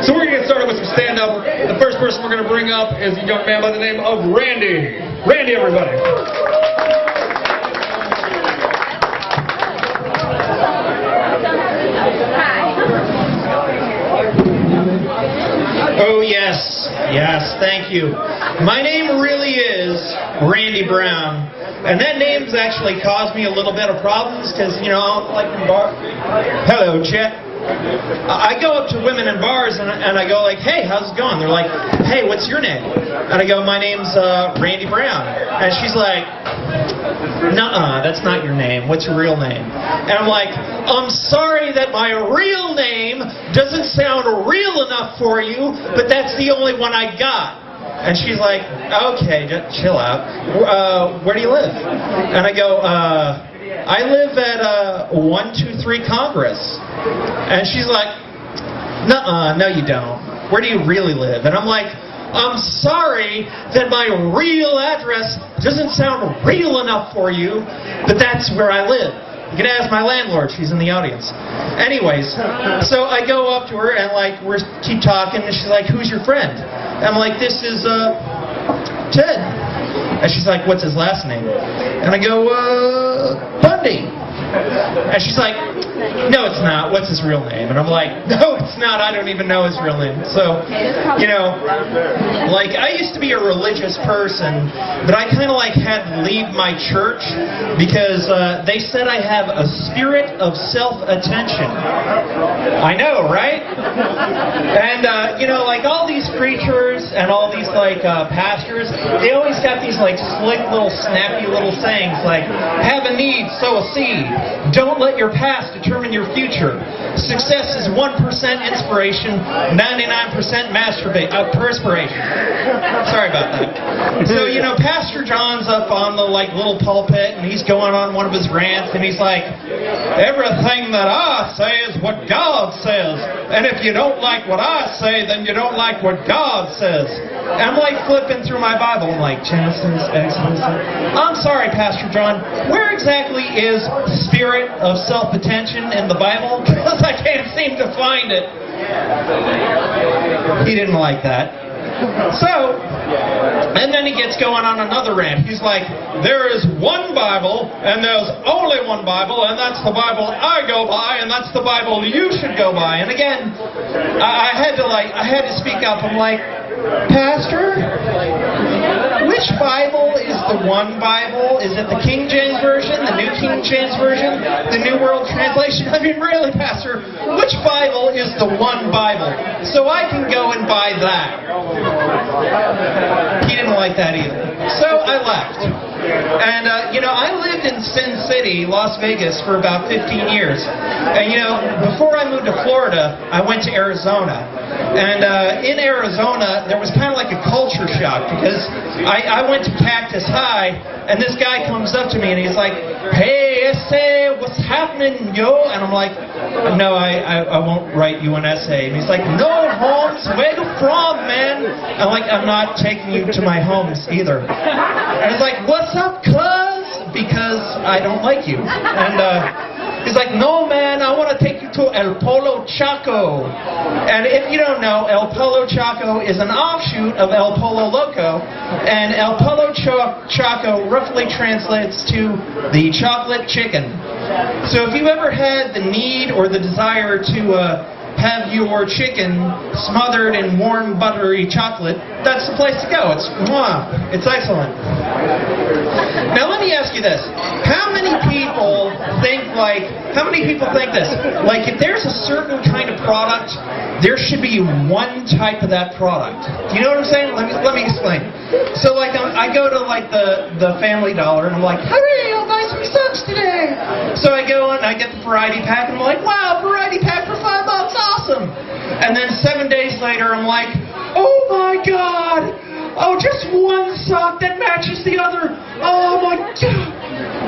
So we're going to get started with some stand-up. The first person we're going to bring up is a young man by the name of Randy. Randy, everybody. Oh, yes. Yes, thank you. My name really is Randy Brown. And that name's actually caused me a little bit of problems because, you know, like in bar. Hello, Chet. I go up to women in bars and I go like, hey, how's it going? They're like, hey, what's your name? And I go, my name's Randy Brown. And she's like, nuh-uh, that's not your name. What's your real name? And I'm like, I'm sorry that my real name doesn't sound real enough for you, but that's the only one I got. And she's like, okay, just chill out. Where do you live? And I go, I live at 123 Congress. And she's like, nuh-uh, no you don't. Where do you really live? And I'm like, I'm sorry that my real address doesn't sound real enough for you, but that's where I live. You can ask my landlord, she's in the audience. Anyways, so I go up to her and like we keep talking and she's like, who's your friend? And I'm like, this is Ted. And she's like, what's his last name? And I go, Bundy. And she's like, no it's not, what's his real name? And I'm like, no it's not, I don't even know his real name. So, you know, like I used to be a religious person, but I kind of like had to leave my church because they said I have a spirit of self-attention. I know, right? And, you know, like all these preachers and all these like pastors, they always got these like slick little snappy little sayings like, have a need, sow a seed. Don't let your past determine your future. Success is 1% inspiration, 99% perspiration. Sorry about that. So, you know, Pastor John's up on the like little pulpit and he's going on one of his rants and he's like, everything that I say is what God says. And if you don't like what I say, then you don't like what God says. And I'm like flipping through my Bible. I'm like, Genesis, Exodus. I'm sorry, Pastor John. Where exactly is spirit of self-attention in the Bible? Because I can't seem to find it. He didn't like that. So, and then he gets going on another rant. He's like, there is one Bible, and there's only one Bible, and that's the Bible I go by, and that's the Bible you should go by. And again, I had to speak up. I'm like, Pastor, which Bible is the one Bible? Is it the King James Version, the New King James Version, the New World Translation? I mean, really, Pastor, which Bible is the one Bible? So I can go and buy that. He didn't like that either. So I left. And, you know, I lived in Sin City, Las Vegas, for about 15 years. And, you know, before I moved to Florida, I went to Arizona. And in Arizona, there was kind of like a culture shock because I went to Cactus High, and this guy comes up to me and he's like, hey, essay, what's happening, yo? And I'm like, no, I won't write you an essay. And he's like, no, Holmes, where you from, man? I'm like, I'm not taking you to my homes either. And he's like, what's up, cuz? Because I don't like you. And he's like, no, man, I want to take you to El Polo Chaco. And if you don't know, El Polo Chaco is an offshoot of El Polo Loco. And El Polo Chaco roughly translates to the chocolate chicken. So if you've ever had the need or the desire to have your chicken smothered in warm, buttery chocolate, that's the place to go. It's excellent. Now let me ask you this. How many people think this? Like if there's a certain kind of product, there should be one type of that product. You know what I'm saying? Let me explain. So like I go to like the Family Dollar and I'm like, hurry, I'll buy some socks today. So I go and I get the variety pack and I'm like, wow, variety pack for $5, awesome. And then 7 days later I'm like, oh my God, oh just one sock that matches the other, oh my God.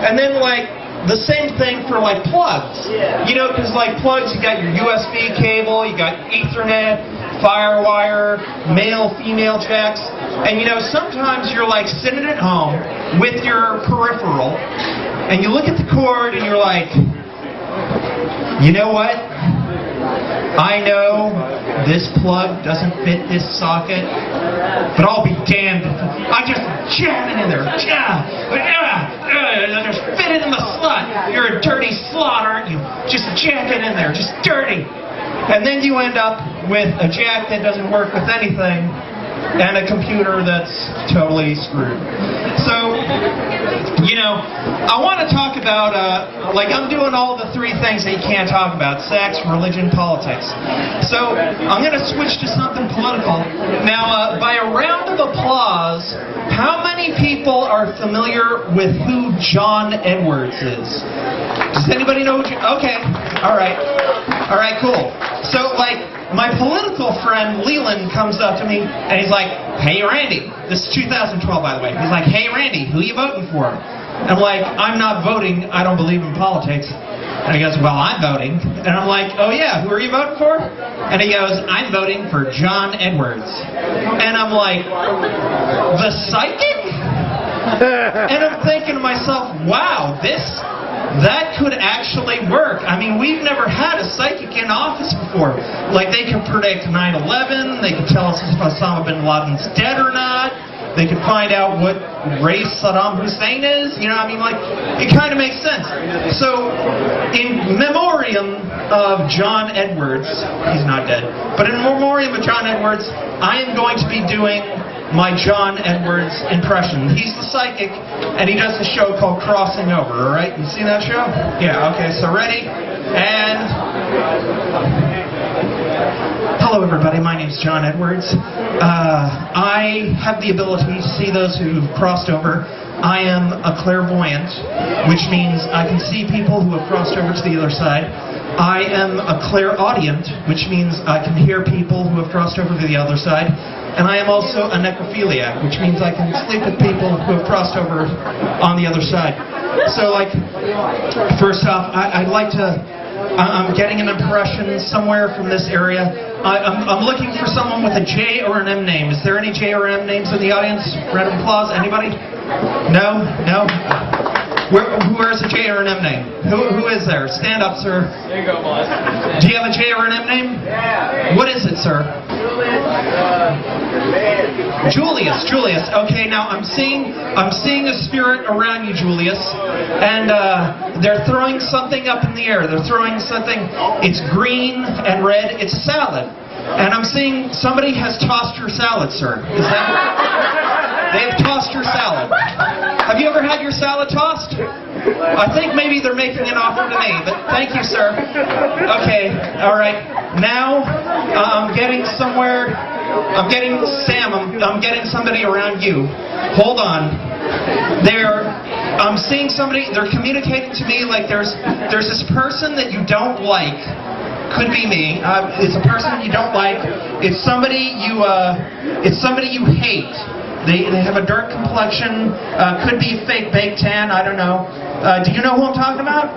And then like the same thing for like plugs. You know, because like plugs, you got your USB cable, you got Ethernet, Firewire, male, female jacks. And you know, sometimes you're like sitting at home with your peripheral and you look at the cord and you're like, you know what? I know this plug doesn't fit this socket, but I'll be damned. I just jam it in there. Just fit it in the slot. You're a dirty slot, aren't you? Just jack it in there. Just dirty. And then you end up with a jack that doesn't work with anything and a computer that's totally screwed. So, I want to talk about, I'm doing all the three things that you can't talk about: sex, religion, politics. So, I'm going to switch to something political. Now, by a round of applause, how many people are familiar with who John Edwards is? Does anybody know who Okay, all right, cool. So, my political friend Leland comes up to me and he's like, "Hey Randy," this is 2012 by the way, he's like, "Hey Randy, who you voting for?" And I'm like, "I'm not voting, I don't believe in politics." And he goes, "Well, I'm voting." And I'm like, "Oh yeah, who are you voting for?" And he goes, "I'm voting for John Edwards." And I'm like, "The psychic?" And I'm thinking to myself, wow, that could actually work. I mean, we've never had a psychic in office before. Like, they could predict 9/11, they could tell us if Osama bin Laden's dead or not, they could find out what race Saddam Hussein is, it kind of makes sense. So, in memoriam of John Edwards, he's not dead, but in memoriam of John Edwards, I am going to be doing my John Edwards impression. He's the psychic, and he does a show called Crossing Over, alright? You seen that show? Yeah, okay, so ready? And... Hello everybody, my name's John Edwards. I have the ability to see those who've crossed over. I am a clairvoyant, which means I can see people who have crossed over to the other side. I am a clairaudient, which means I can hear people who have crossed over to the other side. And I am also a necrophiliac, which means I can sleep with people who have crossed over on the other side. So, first off, I'd like to... I'm getting an impression somewhere from this area. I'm looking for someone with a J or an M name. Is there any J or M names in the audience? Round of applause. Anybody? No? No? Who has a J or an M name? Who is there? Stand up, sir. There you go, boss. Do you have a J or an M name? Yeah. What is it, sir? Julius. Okay, now I'm seeing a spirit around you, Julius, and they're throwing something up in the air. They're throwing something. It's green and red. It's a salad, and I'm seeing somebody has tossed your salad, sir. Is that? They have tossed your salad. Have you ever had your salad tossed? I think maybe they're making an offer to me, but thank you, sir. Okay, all right. Now I'm getting somewhere. I'm getting Sam. I'm getting somebody around you. Hold on. I'm seeing somebody. They're communicating to me like there's this person that you don't like. Could be me. It's a person you don't like. It's somebody you hate. They have a dark complexion. Could be fake baked tan. I don't know. Do you know who I'm talking about?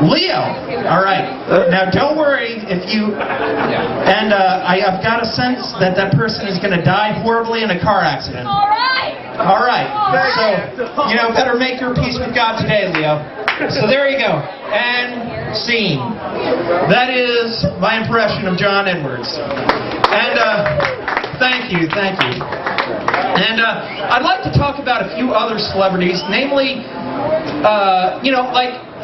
Leo. All right. Now, don't worry if you... And I've got a sense that person is going to die horribly in a car accident. All right. So, better make your peace with God today, Leo. So there you go. And scene. That is my impression of John Edwards. And thank you. And I'd like to talk about a few other celebrities, namely,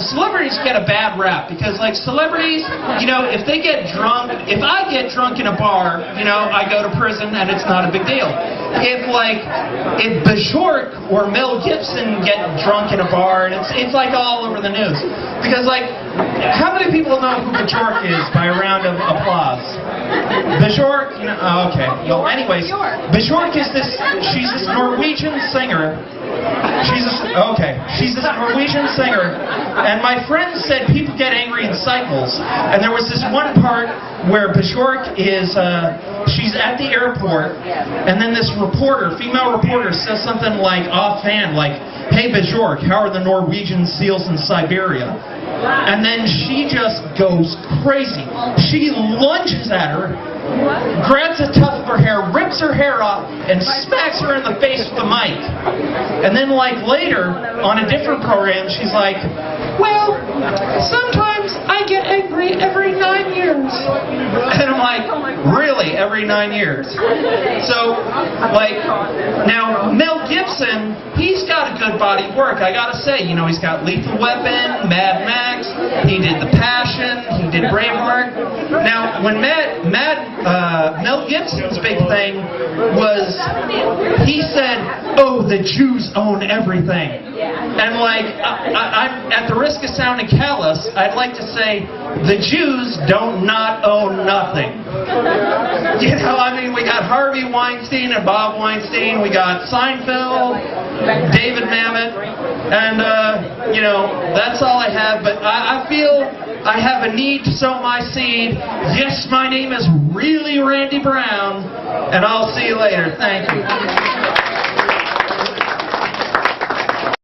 celebrities get a bad rap because, celebrities, if they get drunk, if I get drunk in a bar, I go to prison and it's not a big deal. If Bajork or Mel Gibson get drunk in a bar, and it's all over the news. Because, how many people know who Bajork is by a round of applause? Bajork, okay. Well, anyways, Bajork is she's this Norwegian singer. She's this Norwegian singer, and my friend said people get angry in cycles, and there was this one part where Bajork she's at the airport, and then this female reporter says something offhand, "Hey Bajork, how are the Norwegian seals in Siberia?" And then she just goes crazy. She lunges at her, grabs a tuft of her hair, rips her hair off, and smacks her in the face with the mic. And then, later, on a different program, she's like, "Well, sometimes I get angry every 9 years. And I'm like, really? Every 9 years? So, like, now, Mel Gibson, he's got a good body of work, I gotta say. You know, he's got Lethal Weapon, Mad Max, he did The Passion, he did Braveheart. Now, when Mel Gibson's big thing was, he said, oh, the Jews own everything. And like, I'm at the risk of sounding callous, I'd like to say, the Jews don't not own nothing. You know, I mean, we got Harvey Weinstein and Bob Weinstein, we got Seinfeld, David Mamet, and, you know, that's all I have. But I feel I have a need to sow my seed. Yes, my name is really Randy Brown, and I'll see you later. Thank you.